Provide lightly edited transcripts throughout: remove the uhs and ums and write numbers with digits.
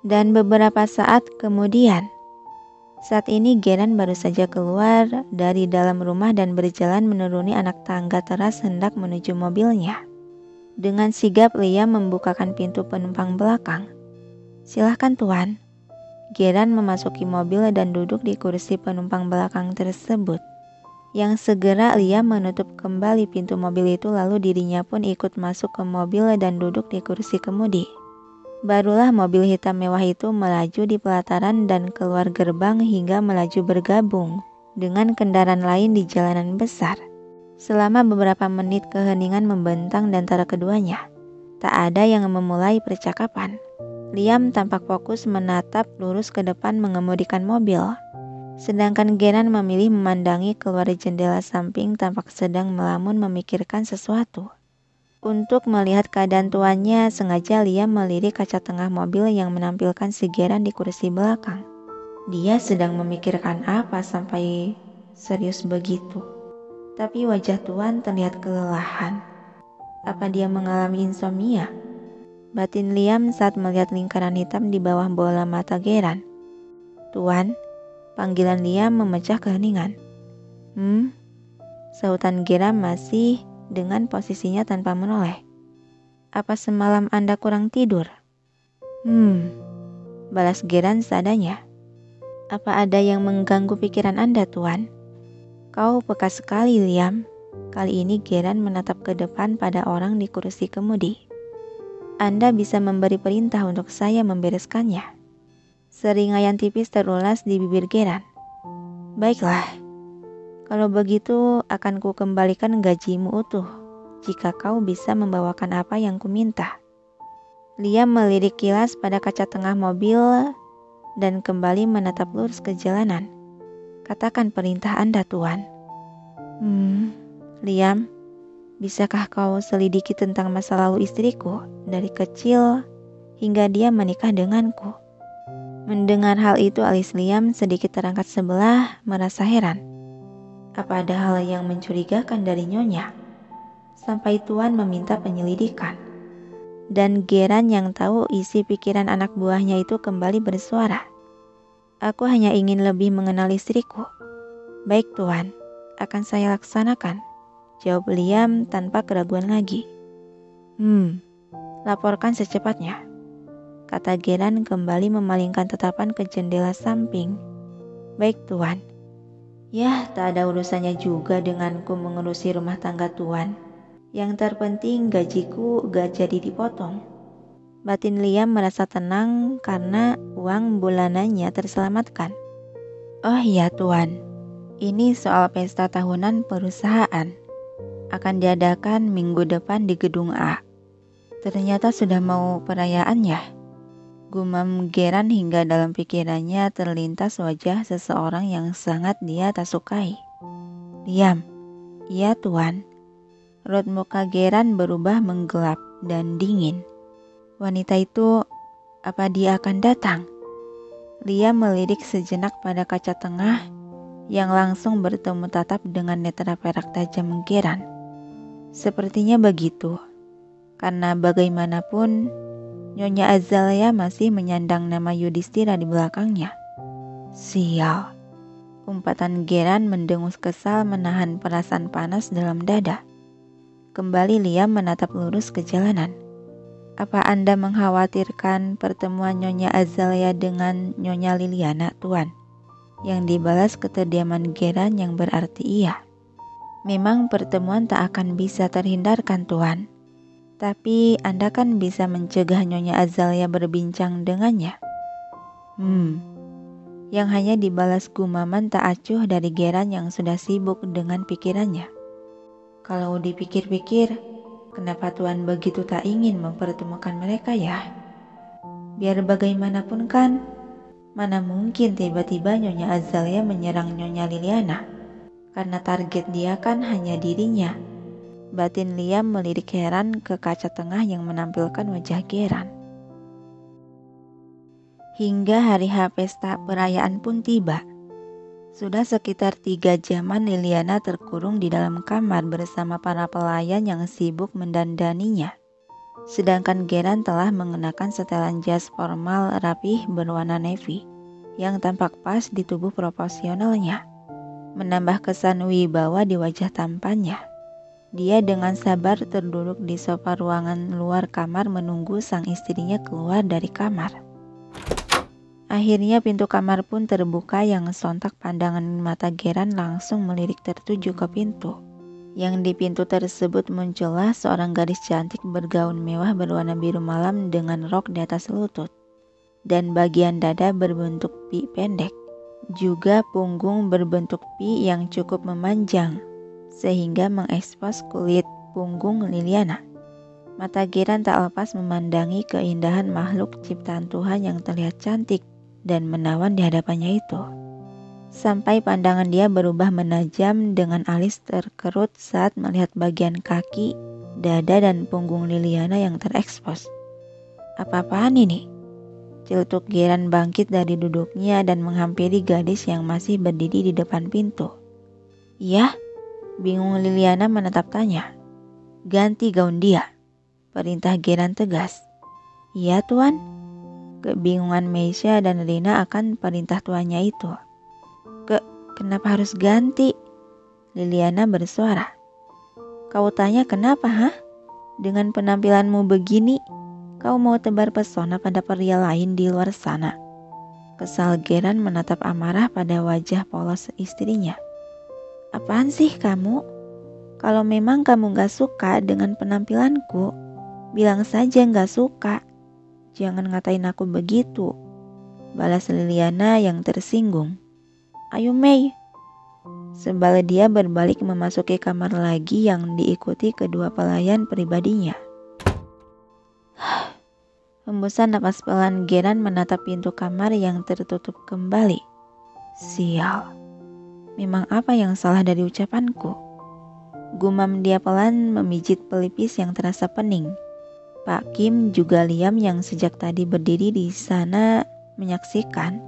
Dan beberapa saat kemudian, saat ini Geran baru saja keluar dari dalam rumah dan berjalan menuruni anak tangga teras hendak menuju mobilnya. Dengan sigap Liam membukakan pintu penumpang belakang. "Silahkan Tuan." Geran memasuki mobil dan duduk di kursi penumpang belakang tersebut. Yang segera Liam menutup kembali pintu mobil itu, lalu dirinya pun ikut masuk ke mobil dan duduk di kursi kemudi. Barulah mobil hitam mewah itu melaju di pelataran dan keluar gerbang hingga melaju bergabung dengan kendaraan lain di jalanan besar. Selama beberapa menit keheningan membentang di antara keduanya. Tak ada yang memulai percakapan. Liam tampak fokus menatap lurus ke depan mengemudikan mobil. Sedangkan Geran memilih memandangi keluar jendela samping tampak sedang melamun memikirkan sesuatu. Untuk melihat keadaan tuannya, sengaja Liam melirik kaca tengah mobil yang menampilkan si Geran di kursi belakang. Dia sedang memikirkan apa sampai serius begitu. Tapi wajah tuan terlihat kelelahan. Apa dia mengalami insomnia? Batin Liam saat melihat lingkaran hitam di bawah bola mata Geran. "Tuan," panggilan Liam memecah keheningan. Sahutan Geran masih dengan posisinya tanpa menoleh. "Apa semalam Anda kurang tidur?" Balas Geran seadanya. "Apa ada yang mengganggu pikiran Anda, Tuan?" "Kau peka sekali, Liam." Kali ini Geran menatap ke depan pada orang di kursi kemudi. "Anda bisa memberi perintah untuk saya membereskannya." Seringaian tipis terulas di bibir Geran. "Baiklah. Kalau begitu akan ku kembalikan gajimu utuh jika kau bisa membawakan apa yang ku minta." Liam melirik kilas pada kaca tengah mobil dan kembali menatap lurus ke jalanan. "Katakan perintah Anda, Tuan." "Liam, bisakah kau selidiki tentang masa lalu istriku dari kecil hingga dia menikah denganku?" Mendengar hal itu alis Liam sedikit terangkat sebelah, merasa heran. Apa ada hal yang mencurigakan dari Nyonya sampai Tuan meminta penyelidikan? Dan Geran yang tahu isi pikiran anak buahnya itu kembali bersuara. "Aku hanya ingin lebih mengenal istriku." "Baik Tuan, akan saya laksanakan," jawab Liam tanpa keraguan lagi. Laporkan secepatnya," kata Geran kembali memalingkan tatapan ke jendela samping. "Baik Tuan." "Yah, tak ada urusannya juga denganku mengurusi rumah tangga Tuan. Yang terpenting gajiku gak jadi dipotong." Batin Liam merasa tenang karena uang bulanannya terselamatkan. "Oh iya Tuan, ini soal pesta tahunan perusahaan. Akan diadakan minggu depan di gedung A. Ternyata sudah mau perayaannya." Gumam Geran hingga dalam pikirannya terlintas wajah seseorang yang sangat dia tak sukai. "Liam." "Iya Tuan." Raut muka Geran berubah menggelap dan dingin. "Wanita itu, apa dia akan datang?" Liam melirik sejenak pada kaca tengah yang langsung bertemu tatap dengan netra perak tajam Geran. Sepertinya begitu, karena bagaimanapun Nyonya Azalea masih menyandang nama Yudhistira di belakangnya. Sial. Umpatan Geran mendengus kesal menahan perasaan panas dalam dada. Kembali Liam menatap lurus ke jalanan. "Apa Anda mengkhawatirkan pertemuan Nyonya Azalea dengan Nyonya Liliana, Tuan?" Yang dibalas keterdiaman Geran yang berarti iya. "Memang pertemuan tak akan bisa terhindarkan, Tuan. Tapi Anda kan bisa mencegah Nyonya Azalea berbincang dengannya." Yang hanya dibalas gumaman tak acuh dari Geran yang sudah sibuk dengan pikirannya. Kalau dipikir-pikir, kenapa Tuan begitu tak ingin mempertemukan mereka ya? Biar bagaimanapun kan, mana mungkin tiba-tiba Nyonya Azalea menyerang Nyonya Liliana, karena target dia kan hanya dirinya. Batin Liam melirik heran ke kaca tengah yang menampilkan wajah Geran. Hingga hari H pesta perayaan pun tiba. Sudah sekitar 3 jaman Liliana terkurung di dalam kamar bersama para pelayan yang sibuk mendandaninya. Sedangkan Geran telah mengenakan setelan jas formal rapih berwarna navy yang tampak pas di tubuh proporsionalnya, menambah kesan wibawa di wajah tampannya. Dia dengan sabar terduduk di sofa ruangan luar kamar menunggu sang istrinya keluar dari kamar. Akhirnya pintu kamar pun terbuka yang sontak pandangan mata Geran langsung melirik tertuju ke pintu. Yang di pintu tersebut muncullah seorang gadis cantik bergaun mewah berwarna biru malam dengan rok di atas lutut. Dan bagian dada berbentuk pi pendek. Juga punggung berbentuk pi yang cukup memanjang. Sehingga mengekspos kulit punggung Liliana. Mata Geran tak lepas memandangi keindahan makhluk ciptaan Tuhan yang terlihat cantik dan menawan di hadapannya itu. Sampai pandangan dia berubah menajam dengan alis terkerut saat melihat bagian kaki, dada dan punggung Liliana yang terekspos. Apa-apaan ini? Celetuk Geran bangkit dari duduknya dan menghampiri gadis yang masih berdiri di depan pintu. Iya? Bingung Liliana menatap tanya. Ganti gaun dia, perintah Geran tegas. Iya tuan. Kebingungan Meisha dan Rina akan perintah tuannya itu. Kenapa harus ganti? Liliana bersuara. Kau tanya kenapa, hah? Dengan penampilanmu begini, kau mau tebar pesona pada pria lain di luar sana? Kesal Geran menatap amarah pada wajah polos istrinya. Apaan sih kamu? Kalau memang kamu gak suka dengan penampilanku, bilang saja gak suka. Jangan ngatain aku begitu, balas Liliana yang tersinggung. Ayo Mei. Sebal dia berbalik memasuki kamar lagi yang diikuti kedua pelayan pribadinya. Hembusan napas pelan Geran menatap pintu kamar yang tertutup kembali. Sial. Memang apa yang salah dari ucapanku? Gumam dia pelan memijit pelipis yang terasa pening. Pak Kim juga Liam yang sejak tadi berdiri di sana menyaksikan,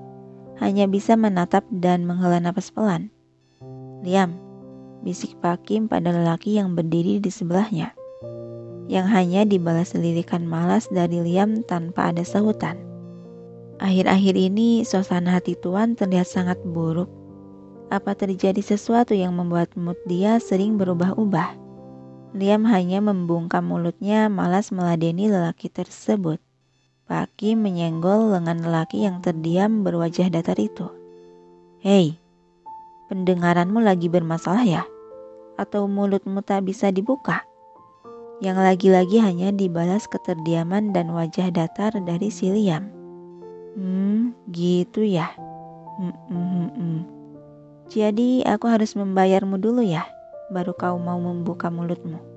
hanya bisa menatap dan menghela napas pelan. Liam, bisik Pak Kim pada lelaki yang berdiri di sebelahnya, yang hanya dibalas lirikan malas dari Liam tanpa ada sahutan. Akhir-akhir ini suasana hati Tuan terlihat sangat buruk. Apa terjadi sesuatu yang membuat mood dia sering berubah-ubah? Liam hanya membungkam mulutnya malas meladeni lelaki tersebut. Pak Kim menyenggol lengan lelaki yang terdiam berwajah datar itu. Hei, pendengaranmu lagi bermasalah ya? Atau mulutmu tak bisa dibuka? Yang lagi-lagi hanya dibalas keterdiaman dan wajah datar dari si Liam. Gitu ya. Jadi aku harus membayarmu dulu ya, baru kau mau membuka mulutmu.